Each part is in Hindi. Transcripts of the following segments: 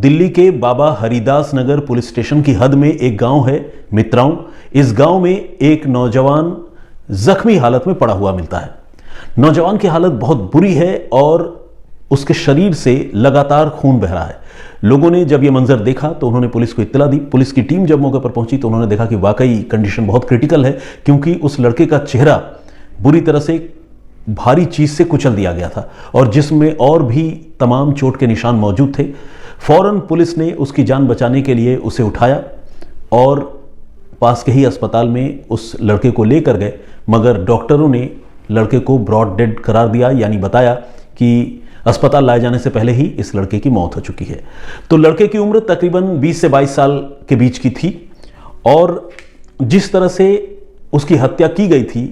दिल्ली के बाबा हरिदास नगर पुलिस स्टेशन की हद में एक गांव है मित्राओं। इस गांव में एक नौजवान जख्मी हालत में पड़ा हुआ मिलता है। नौजवान की हालत बहुत बुरी है और उसके शरीर से लगातार खून बह रहा है। लोगों ने जब यह मंजर देखा तो उन्होंने पुलिस को इत्तला दी। पुलिस की टीम जब मौके पर पहुंची तो उन्होंने देखा कि वाकई कंडीशन बहुत क्रिटिकल है, क्योंकि उस लड़के का चेहरा बुरी तरह से भारी चीज से कुचल दिया गया था और जिसमें और भी तमाम चोट के निशान मौजूद थे। फौरन पुलिस ने उसकी जान बचाने के लिए उसे उठाया और पास के ही अस्पताल में उस लड़के को लेकर गए, मगर डॉक्टरों ने लड़के को ब्रॉड डेड करार दिया, यानी बताया कि अस्पताल लाए जाने से पहले ही इस लड़के की मौत हो चुकी है। तो लड़के की उम्र तकरीबन 20 से 22 साल के बीच की थी और जिस तरह से उसकी हत्या की गई थी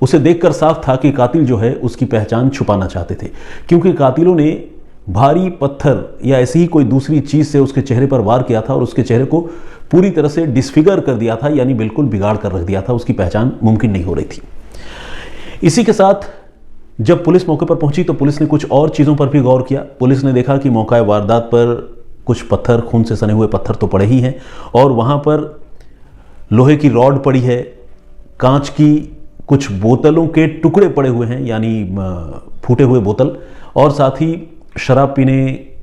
उसे देखकर साफ था कि कातिल जो है उसकी पहचान छुपाना चाहते थे, क्योंकि कातिलों ने भारी पत्थर या ऐसी ही कोई दूसरी चीज से उसके चेहरे पर वार किया था और उसके चेहरे को पूरी तरह से डिसफिगर कर दिया था, यानी बिल्कुल बिगाड़ कर रख दिया था। उसकी पहचान मुमकिन नहीं हो रही थी। इसी के साथ जब पुलिस मौके पर पहुंची तो पुलिस ने कुछ और चीजों पर भी गौर किया। पुलिस ने देखा कि मौका वारदात पर कुछ पत्थर, खून से सने हुए पत्थर तो पड़े ही हैं और वहां पर लोहे की रॉड पड़ी है, कांच की कुछ बोतलों के टुकड़े पड़े हुए हैं, यानी फूटे हुए बोतल, और साथ ही शराब पीने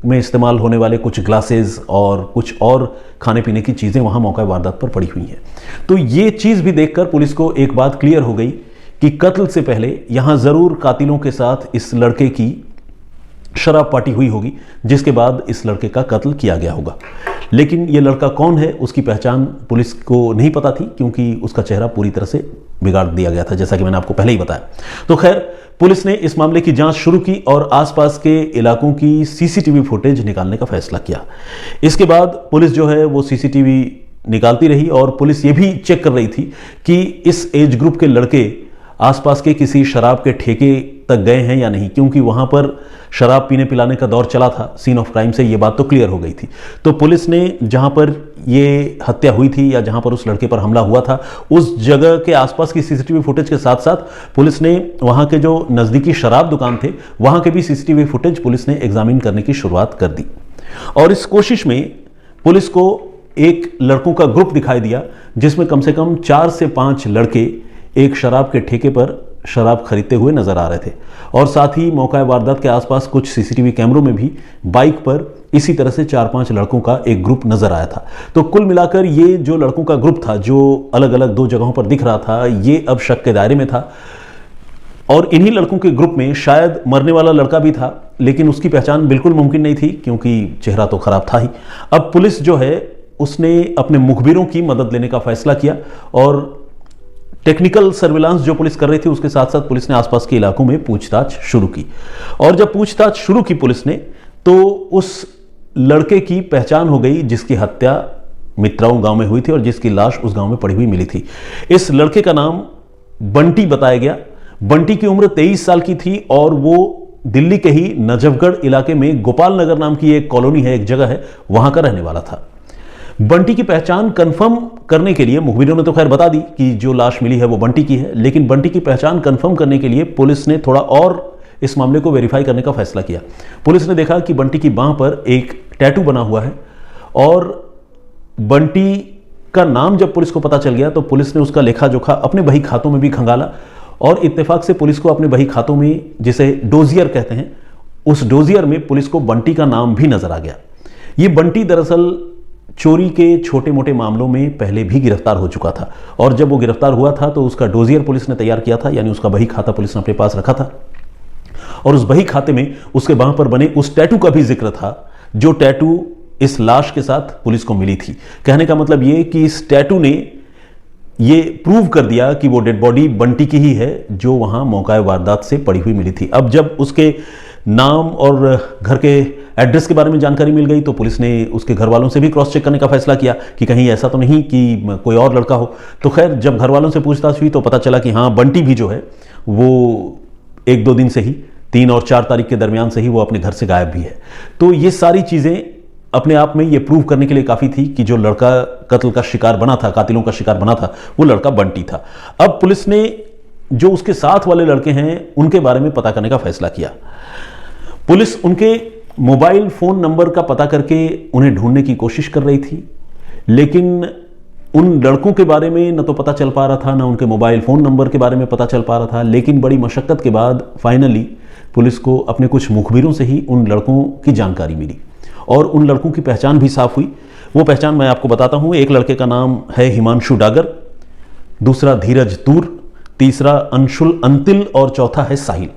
में इस्तेमाल होने वाले कुछ ग्लासेस और कुछ और खाने पीने की चीज़ें वहाँ मौका वारदात पर पड़ी हुई हैं। तो ये चीज़ भी देखकर पुलिस को एक बात क्लियर हो गई कि कत्ल से पहले यहाँ ज़रूर कातिलों के साथ इस लड़के की शराब पार्टी हुई होगी, जिसके बाद इस लड़के का कत्ल किया गया होगा। लेकिन ये लड़का कौन है उसकी पहचान पुलिस को नहीं पता थी, क्योंकि उसका चेहरा पूरी तरह से बिगाड़ दिया गया था, जैसा कि मैंने आपको पहले ही बताया। तो खैर, पुलिस ने इस मामले की जांच शुरू की और आसपास के इलाकों की सीसीटीवी फुटेज निकालने का फैसला किया। इसके बाद पुलिस जो है वो सीसीटीवी निकालती रही और पुलिस ये भी चेक कर रही थी कि इस एज ग्रुप के लड़के आसपास के किसी शराब के ठेके तक गए हैं या नहीं, क्योंकि वहां पर शराब पीने पिलाने का दौर चला था। सीन ऑफ क्राइम से ये बात तो क्लियर हो गई थी। तो पुलिस ने जहां पर ये हत्या हुई थी या जहां पर उस लड़के पर हमला हुआ था, उस जगह के आसपास की सीसीटीवी फुटेज के साथ साथ पुलिस ने वहां के जो नजदीकी शराब दुकान थे वहां के भी सीसीटीवी फुटेज पुलिस ने एग्जामिन करने की शुरुआत कर दी। और इस कोशिश में पुलिस को एक लड़कों का ग्रुप दिखाई दिया, जिसमें कम से कम 4 से 5 लड़के एक शराब के ठेके पर शराब खरीदते हुए नजर आ रहे थे। और साथ ही मौका वारदात के आसपास कुछ सीसीटीवी कैमरों में भी बाइक पर इसी तरह से 4-5 लड़कों का एक ग्रुप नजर आया था। तो कुल मिलाकर ये जो लड़कों का ग्रुप था, जो अलग अलग 2 जगहों पर दिख रहा था, ये अब शक के दायरे में था। और इन्हीं लड़कों के ग्रुप में शायद मरने वाला लड़का भी था, लेकिन उसकी पहचान बिल्कुल मुमकिन नहीं थी, क्योंकि चेहरा तो खराब था ही। अब पुलिस जो है उसने अपने मुखबिरों की मदद लेने का फैसला किया और टेक्निकल सर्विलांस जो पुलिस कर रही थी उसके साथ साथ पुलिस ने आसपास के इलाकों में पूछताछ शुरू की। और जब पूछताछ शुरू की पुलिस ने, तो उस लड़के की पहचान हो गई जिसकी हत्या मित्राओं गांव में हुई थी और जिसकी लाश उस गांव में पड़ी हुई मिली थी। इस लड़के का नाम बंटी बताया गया। बंटी की उम्र 23 साल की थी और वो दिल्ली के ही नजफगढ़ इलाके में गोपाल नगर नाम की एक कॉलोनी है, एक जगह है, वहां का रहने वाला था। बंटी की पहचान कंफर्म करने के लिए मुखबिरों ने तो खैर बता दी कि जो लाश मिली है वो बंटी की है, लेकिन बंटी की पहचान कंफर्म करने के लिए पुलिस ने थोड़ा और इस मामले को वेरीफाई करने का फैसला किया। पुलिस ने देखा कि बंटी की बांह पर एक टैटू बना हुआ है और बंटी का नाम जब पुलिस को पता चल गया तो पुलिस ने उसका लेखा जोखा अपने बही खातों में भी खंगाला और इत्तेफाक से पुलिस को अपने बही खातों में, जिसे डोजियर कहते हैं, उस डोजियर में पुलिस को बंटी का नाम भी नजर आ गया। ये बंटी दरअसल चोरी के छोटे मोटे मामलों में पहले भी गिरफ्तार हो चुका था और जब वो गिरफ्तार हुआ था तो उसका डोजियर पुलिस ने तैयार किया था, यानी उसका बही खाता पुलिस ने अपने पास रखा था और उस बही खाते में उसके बांह पर बने उस टैटू का भी जिक्र था, जो टैटू इस लाश के साथ पुलिस को मिली थी। कहने का मतलब ये कि इस टैटू ने ये प्रूव कर दिया कि वो डेड बॉडी बंटी की ही है जो वहां मौका वारदात से पड़ी हुई मिली थी। अब जब उसके नाम और घर के एड्रेस के बारे में जानकारी मिल गई तो पुलिस ने उसके घर वालों से भी क्रॉस चेक करने का फैसला किया कि कहीं ऐसा तो नहीं कि कोई और लड़का हो। तो खैर, जब घर वालों से पूछताछ हुई तो पता चला कि हाँ, बंटी भी जो है वो 1-2 दिन से ही, 3 और 4 तारीख के दरमियान से ही वो अपने घर से गायब भी है। तो ये सारी चीजें अपने आप में ये प्रूव करने के लिए काफी थी कि जो लड़का कत्ल का शिकार बना था, कातिलों का शिकार बना था, वो लड़का बंटी था। अब पुलिस ने जो उसके साथ वाले लड़के हैं उनके बारे में पता करने का फैसला किया। पुलिस उनके मोबाइल फ़ोन नंबर का पता करके उन्हें ढूंढने की कोशिश कर रही थी, लेकिन उन लड़कों के बारे में न तो पता चल पा रहा था, न उनके मोबाइल फ़ोन नंबर के बारे में पता चल पा रहा था। लेकिन बड़ी मशक्क़त के बाद फाइनली पुलिस को अपने कुछ मुखबिरों से ही उन लड़कों की जानकारी मिली और उन लड़कों की पहचान भी साफ हुई। वो पहचान मैं आपको बताता हूँ। एक लड़के का नाम है हिमांशु डागर, दूसरा धीरज तूर, तीसरा अंशुल अंतिल और चौथा है साहिल।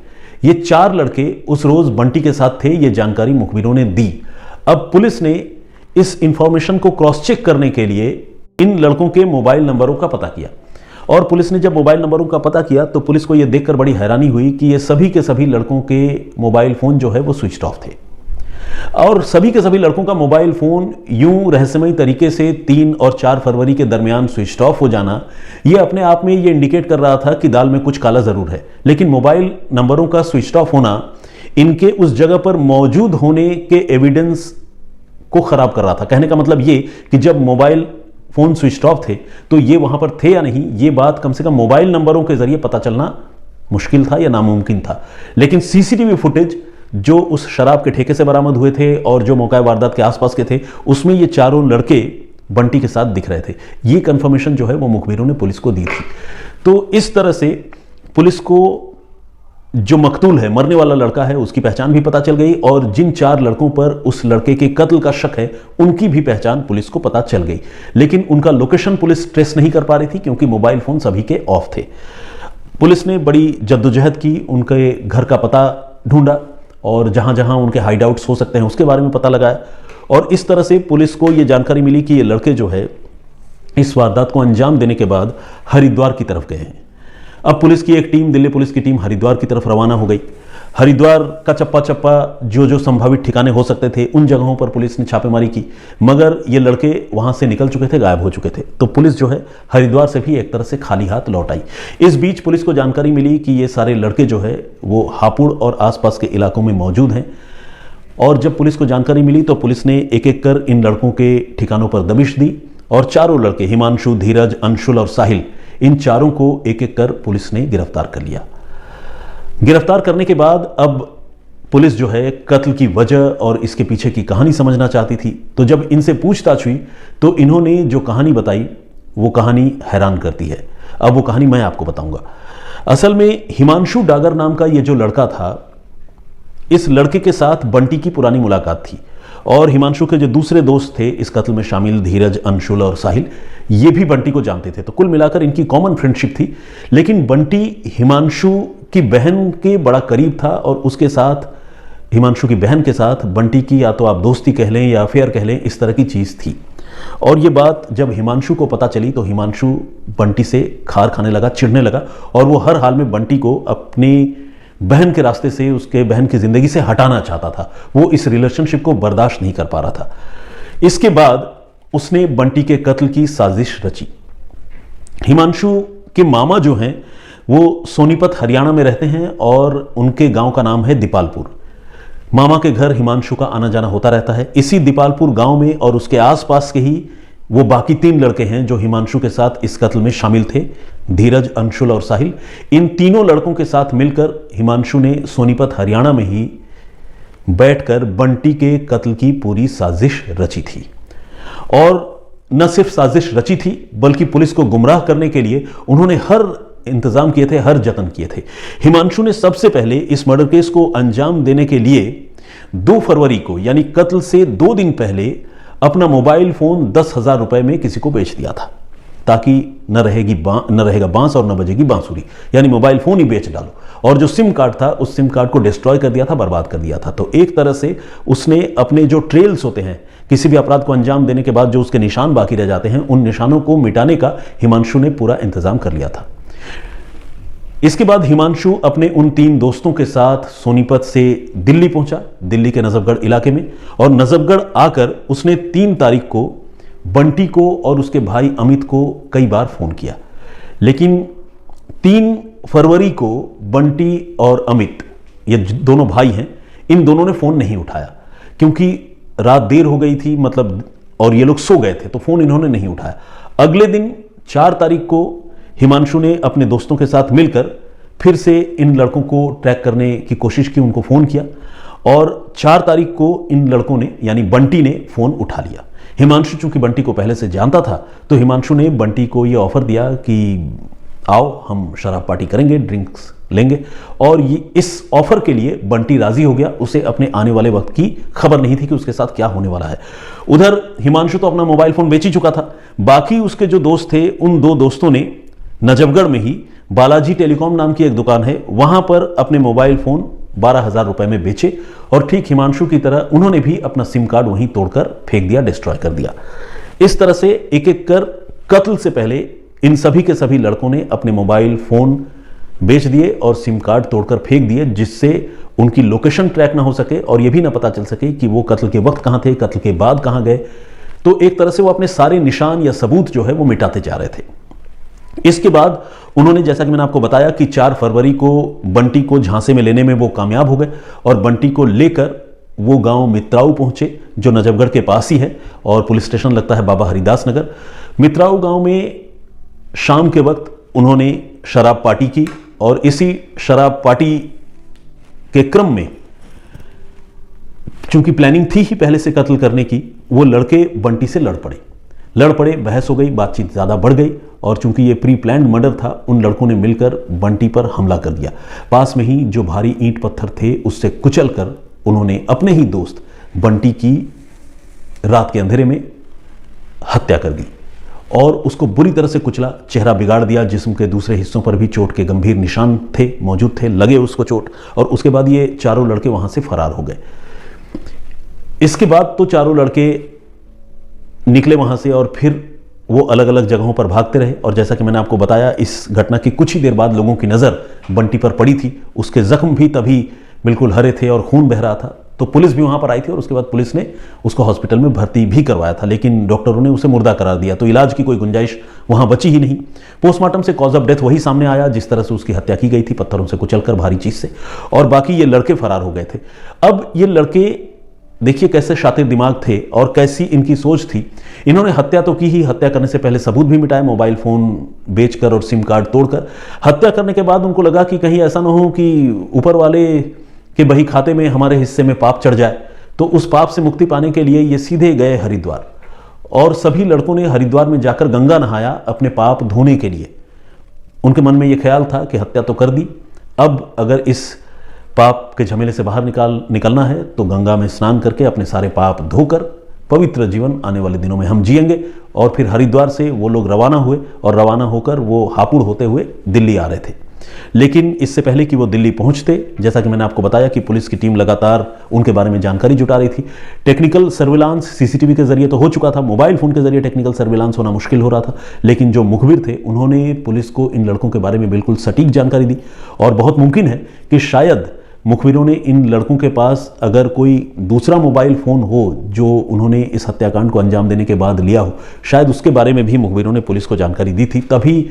ये 4 लड़के उस रोज बंटी के साथ थे, ये जानकारी मुखबिरों ने दी। अब पुलिस ने इस इंफॉर्मेशन को क्रॉस चेक करने के लिए इन लड़कों के मोबाइल नंबरों का पता किया और पुलिस ने जब मोबाइल नंबरों का पता किया तो पुलिस को यह देखकर बड़ी हैरानी हुई कि ये सभी के सभी लड़कों के मोबाइल फोन जो है वो स्विच ऑफ थे और सभी के सभी लड़कों का मोबाइल फोन यूं रहस्यमयी तरीके से 3 और 4 फरवरी के दरमियान स्विच ऑफ हो जाना, यह अपने आप में यह इंडिकेट कर रहा था कि दाल में कुछ काला जरूर है। लेकिन मोबाइल नंबरों का स्विच ऑफ होना इनके उस जगह पर मौजूद होने के एविडेंस को खराब कर रहा था। कहने का मतलब ये कि जब मोबाइल फोन स्विच ऑफ थे तो ये वहां पर थे या नहीं, ये बात कम से कम मोबाइल नंबरों के जरिए पता चलना मुश्किल था या नामुमकिन था। लेकिन सीसीटीवी फुटेज जो उस शराब के ठेके से बरामद हुए थे और जो मौका वारदात के आसपास के थे, उसमें ये चारों लड़के बंटी के साथ दिख रहे थे। ये कंफर्मेशन जो है वो मुखबिरों ने पुलिस को दी थी। तो इस तरह से पुलिस को जो मकतूल है, मरने वाला लड़का है, उसकी पहचान भी पता चल गई और जिन 4 लड़कों पर उस लड़के के कत्ल का शक है उनकी भी पहचान पुलिस को पता चल गई। लेकिन उनका लोकेशन पुलिस ट्रेस नहीं कर पा रही थी क्योंकि मोबाइल फोन सभी के ऑफ थे। पुलिस ने बड़ी जद्दोजहद की, उनके घर का पता ढूंढा और जहां जहां उनके हाइड आउट्स हो सकते हैं उसके बारे में पता लगाया और इस तरह से पुलिस को यह जानकारी मिली कि ये लड़के जो है इस वारदात को अंजाम देने के बाद हरिद्वार की तरफ गए हैं। अब पुलिस की एक टीम, दिल्ली पुलिस की टीम हरिद्वार की तरफ रवाना हो गई। हरिद्वार का चप्पा चप्पा जो संभावित ठिकाने हो सकते थे उन जगहों पर पुलिस ने छापेमारी की, मगर ये लड़के वहां से निकल चुके थे, गायब हो चुके थे। तो पुलिस जो है हरिद्वार से भी एक तरह से खाली हाथ लौट आई। इस बीच पुलिस को जानकारी मिली कि ये सारे लड़के जो है वो हापुड़ और आसपास के इलाकों में मौजूद हैं और जब पुलिस को जानकारी मिली तो पुलिस ने एक एक कर इन लड़कों के ठिकानों पर दबिश दी और चारों लड़के हिमांशु, धीरज, अंशुल और साहिल, इन चारों को एक एक कर पुलिस ने गिरफ्तार कर लिया। गिरफ्तार करने के बाद अब पुलिस जो है कत्ल की वजह और इसके पीछे की कहानी समझना चाहती थी। तो जब इनसे पूछताछ हुई तो इन्होंने जो कहानी बताई वो कहानी हैरान करती है। अब वो कहानी मैं आपको बताऊंगा। असल में हिमांशु डागर नाम का ये जो लड़का था, इस लड़के के साथ बंटी की पुरानी मुलाकात थी और हिमांशु के जो दूसरे दोस्त थे इस कत्ल में शामिल, धीरज, अंशुल और साहिल, ये भी बंटी को जानते थे। तो कुल मिलाकर इनकी कॉमन फ्रेंडशिप थी। लेकिन बंटी हिमांशु की बहन के बड़ा करीब था और उसके साथ, हिमांशु की बहन के साथ बंटी की या तो आप दोस्ती कह लें या अफेयर कह लें, इस तरह की चीज़ थी। और ये बात जब हिमांशु को पता चली तो हिमांशु बंटी से खार खाने लगा, चिढ़ने लगा और वो हर हाल में बंटी को अपनी बहन के रास्ते से, उसके बहन की जिंदगी से हटाना चाहता था। वो इस रिलेशनशिप को बर्दाश्त नहीं कर पा रहा था। इसके बाद उसने बंटी के कत्ल की साजिश रची। हिमांशु के मामा जो हैं वो सोनीपत हरियाणा में रहते हैं और उनके गांव का नाम है दीपालपुर। मामा के घर हिमांशु का आना जाना होता रहता है। इसी दीपालपुर गांव में और उसके आसपास के ही वो बाकी 3 लड़के हैं जो हिमांशु के साथ इस कत्ल में शामिल थे, धीरज, अंशुल और साहिल। इन तीनों लड़कों के साथ मिलकर हिमांशु ने सोनीपत हरियाणा में ही बैठकर बंटी के कत्ल की पूरी साजिश रची थी। और न सिर्फ साजिश रची थी बल्कि पुलिस को गुमराह करने के लिए उन्होंने हर इंतजाम किए थे, हर जतन किए थे। हिमांशु ने सबसे पहले इस मर्डर केस को अंजाम देने के लिए 2 फरवरी को, यानी कत्ल से 2 दिन पहले, अपना मोबाइल फोन 10,000 रुपए में किसी को बेच दिया था ताकि न रहेगा बांस और न बजेगी बांसुरी, यानी मोबाइल फोन ही बेच डालो। और जो सिम कार्ड था उस सिम कार्ड को डिस्ट्रॉय कर दिया था, बर्बाद कर दिया था। तो एक तरह से उसने अपने जो ट्रेल्स होते हैं, किसी भी अपराध को अंजाम देने के बाद जो उसके निशान बाकी रह जाते हैं, उन निशानों को मिटाने का हिमांशु ने पूरा इंतजाम कर लिया था। इसके बाद हिमांशु अपने उन 3 दोस्तों के साथ सोनीपत से दिल्ली पहुंचा, दिल्ली के नजफगढ़ इलाके में। और नजफगढ़ आकर उसने 3 तारीख को बंटी को और उसके भाई अमित को कई बार फोन किया, लेकिन 3 फरवरी को बंटी और अमित, ये दोनों भाई हैं, इन दोनों ने फोन नहीं उठाया क्योंकि रात देर हो गई थी, मतलब, और ये लोग सो गए थे, तो फोन इन्होंने नहीं उठाया। अगले दिन 4 तारीख को हिमांशु ने अपने दोस्तों के साथ मिलकर फिर से इन लड़कों को ट्रैक करने की कोशिश की, उनको फोन किया और 4 तारीख को इन लड़कों ने यानी बंटी ने फोन उठा लिया। हिमांशु चूंकि बंटी को पहले से जानता था तो हिमांशु ने बंटी को यह ऑफर दिया कि आओ हम शराब पार्टी करेंगे, ड्रिंक्स लेंगे, और ये इस ऑफर के लिए बंटी राजी हो गया। उसे अपने आने वाले वक्त की खबर नहीं थी कि उसके साथ क्या होने वाला है। उधर हिमांशु तो अपना मोबाइल फोन बेच ही चुका था। बाकी उसके जो दोस्त थे उन 2 दोस्तों ने नजफगढ़ में ही बालाजी टेलीकॉम नाम की एक दुकान है, वहां पर अपने मोबाइल फोन 12,000 रुपए में बेचे और ठीक हिमांशु की तरह उन्होंने भी अपना सिम कार्ड वहीं तोड़कर फेंक दिया, डिस्ट्रॉय कर दिया। इस तरह से एक एक कर कत्ल से पहले इन सभी के सभी लड़कों ने अपने मोबाइल फोन बेच दिए और सिम कार्ड तोड़कर फेंक दिए, जिससे उनकी लोकेशन ट्रैक ना हो सके और यह भी ना पता चल सके कि वो कत्ल के वक्त कहां थे, कत्ल के बाद कहां गए। तो एक तरह से वो अपने सारे निशान या सबूत जो है वो मिटाते जा रहे थे। इसके बाद उन्होंने, जैसा कि मैंने आपको बताया कि 4 फरवरी को बंटी को झांसे में लेने में वो कामयाब हो गए और बंटी को लेकर वो गांव मित्राऊ पहुंचे जो नजफगढ़ के पास ही है और पुलिस स्टेशन लगता है बाबा हरिदास नगर। मित्राऊ गांव में शाम के वक्त उन्होंने शराब पार्टी की और इसी शराब पार्टी के क्रम में, चूंकि प्लानिंग थी ही पहले से कत्ल करने की, वो लड़के बंटी से लड़ पड़े, बहस हो गई, बातचीत ज्यादा बढ़ गई और चूंकि ये प्री प्लान्ड मर्डर था, उन लड़कों ने मिलकर बंटी पर हमला कर दिया। पास में ही जो भारी ईंट पत्थर थे उससे कुचलकर उन्होंने अपने ही दोस्त बंटी की रात के अंधेरे में हत्या कर दी और उसको बुरी तरह से कुचला, चेहरा बिगाड़ दिया। जिस्म के दूसरे हिस्सों पर भी चोट के गंभीर निशान थे, मौजूद थे, लगे उसको चोट, और उसके बाद ये चारों लड़के वहां से फरार हो गए। इसके बाद तो चारों लड़के निकले वहां से और फिर वो अलग अलग जगहों पर भागते रहे और जैसा कि मैंने आपको बताया, इस घटना की कुछ ही देर बाद लोगों की नजर बंटी पर पड़ी थी। उसके जख्म भी तभी बिल्कुल हरे थे और खून बह रहा था, तो पुलिस भी वहां पर आई थी और उसके बाद पुलिस ने उसको हॉस्पिटल में भर्ती भी करवाया था, लेकिन डॉक्टरों ने उसे मुर्दा करार दिया, तो इलाज की कोई गुंजाइश वहां बची ही नहीं। पोस्टमार्टम से कॉज ऑफ डेथ वही सामने आया जिस तरह से उसकी हत्या की गई थी, पत्थरों से कुचलकर, भारी चीज से, और बाकी ये लड़के फरार हो गए थे। अब ये लड़के देखिए कैसे शातिर दिमाग थे और कैसी इनकी सोच थी। इन्होंने हत्या तो की ही, हत्या करने से पहले सबूत भी मिटाए, मोबाइल फोन बेचकर और सिम कार्ड तोड़कर। हत्या करने के बाद उनको लगा कि कहीं ऐसा ना हो कि ऊपर वाले के बही खाते में हमारे हिस्से में पाप चढ़ जाए, तो उस पाप से मुक्ति पाने के लिए ये सीधे गए हरिद्वार और सभी लड़कों ने हरिद्वार में जाकर गंगा नहाया अपने पाप धोने के लिए। उनके मन में यह ख्याल था कि हत्या तो कर दी, अब अगर इस पाप के झमेले से बाहर निकलना है तो गंगा में स्नान करके अपने सारे पाप धोकर पवित्र जीवन आने वाले दिनों में हम जिएंगे। और फिर हरिद्वार से वो लोग रवाना हुए और रवाना होकर वो हापुड़ होते हुए दिल्ली आ रहे थे। लेकिन इससे पहले कि वो दिल्ली पहुंचते, जैसा कि मैंने आपको बताया कि पुलिस की टीम लगातार उनके बारे में जानकारी जुटा रही थी। टेक्निकल सर्विलांस सीसीटीवी के जरिए तो हो चुका था, मोबाइल फोन के जरिए टेक्निकल सर्विलांस होना मुश्किल हो रहा था, लेकिन जो मुखबिर थे उन्होंने पुलिस को इन लड़कों के बारे में बिल्कुल सटीक जानकारी दी और बहुत मुमकिन है कि शायद मुखबिरों ने इन लड़कों के पास अगर कोई दूसरा मोबाइल फोन हो जो उन्होंने इस हत्याकांड को अंजाम देने के बाद लिया हो, शायद उसके बारे में भी मुखबिरों ने पुलिस को जानकारी दी थी। तभी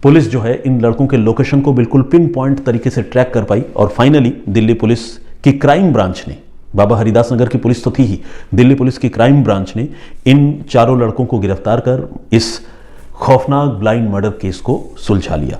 पुलिस जो है इन लड़कों के लोकेशन को बिल्कुल पिन पॉइंट तरीके से ट्रैक कर पाई और फाइनली दिल्ली पुलिस की क्राइम ब्रांच ने, बाबा हरिदास नगर की पुलिस तो थी ही, दिल्ली पुलिस की क्राइम ब्रांच ने इन चारों लड़कों को गिरफ्तार कर इस खौफनाक ब्लाइंड मर्डर केस को सुलझा लिया।